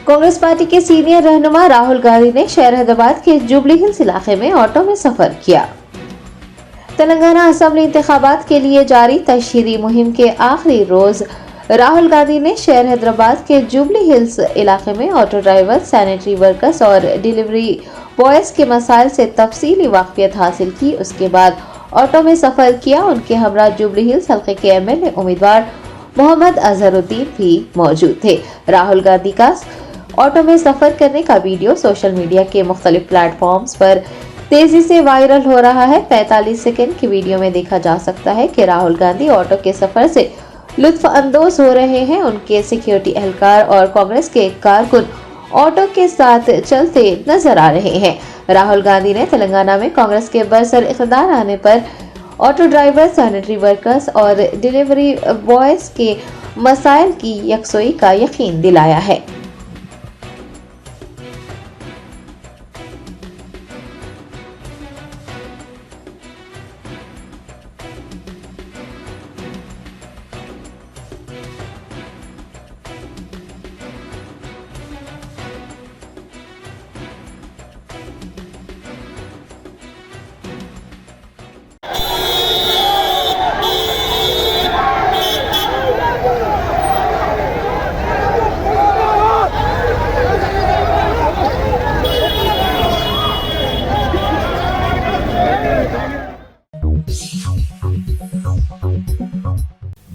Congress party के senior रहनुमा राहुल गांधी ने शहर हैदराबाद के जुबली हिल्स इलाके में ऑटो में सफर किया। तेलंगाना असेंबली इंतखाबात के लिए जारी तशहीदी मुहिम के आखिरी रोज राहुल गांधी ने शहर हैदराबाद के जुबली हिल्स इलाके में ऑटो ड्राइवर, सैनिटरी वर्कर्स और डिलीवरी बॉयज के मसाइल से तफसीली वाकफियत हासिल की। उसके बाद ऑटो में सफर किया। उनके हमरा जुबली हिल्स हल्के के एमएलए उम्मीदवार मोहम्मद अजहरुद्दीन भी मौजूद थे। राहुल गांधी का ऑटो में सफर करने का वीडियो सोशल मीडिया के मुख्तलिफ प्लेटफॉर्म्स पर तेजी से वायरल हो रहा है। 45 सेकंड की वीडियो में देखा जा सकता है कि राहुल गांधी ऑटो के सफर से लुत्फ अंदोज हो रहे हैं। उनके सिक्योरिटी एहलकार और कांग्रेस के कारकुन ऑटो के साथ चलते नजर आ रहे हैं। राहुल गांधी ने तेलंगाना में कांग्रेस के बरसर इख्तियार आने पर ऑटो ड्राइवर, सैनिटरी वर्कर्स और डिलीवरी बॉयज के मसाइल की यकसोई का यकीन दिलाया है।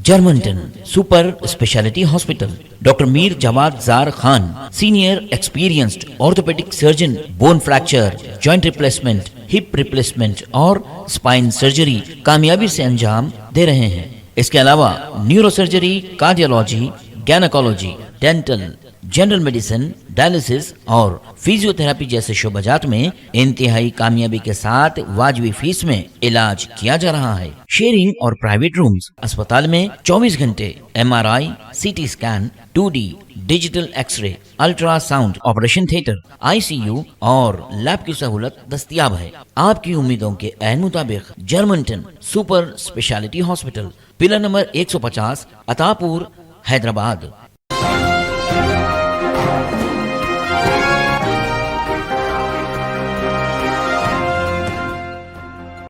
Germanten super speciality hospital, doctor Mir Jawad Zar Khan, senior experienced orthopaedic surgeon, bone fracture, joint replacement, hip replacement और स्पाइन सर्जरी कामयाबी से अंजाम दे रहे हैं। इसके अलावा neuro surgery, cardiology, gynaecology, dental, general medicine, dialysis और फिजियोथेरेपी जैसे शोबाजात में इंतहाई कामयाबी के साथ वाजबी फीस में इलाज किया जा रहा है। शेयरिंग और प्राइवेट रूम्स, अस्पताल में 24 घंटे MRI, CT scan, 2D digital xray, ultrasound, operation theatre, ICU और लैब की सहूलत दस्तयाब है। आपकी उम्मीदों के ऐन मुताबिक Germanten super speciality hospital, pillar number 150, Attapur, Hyderabad.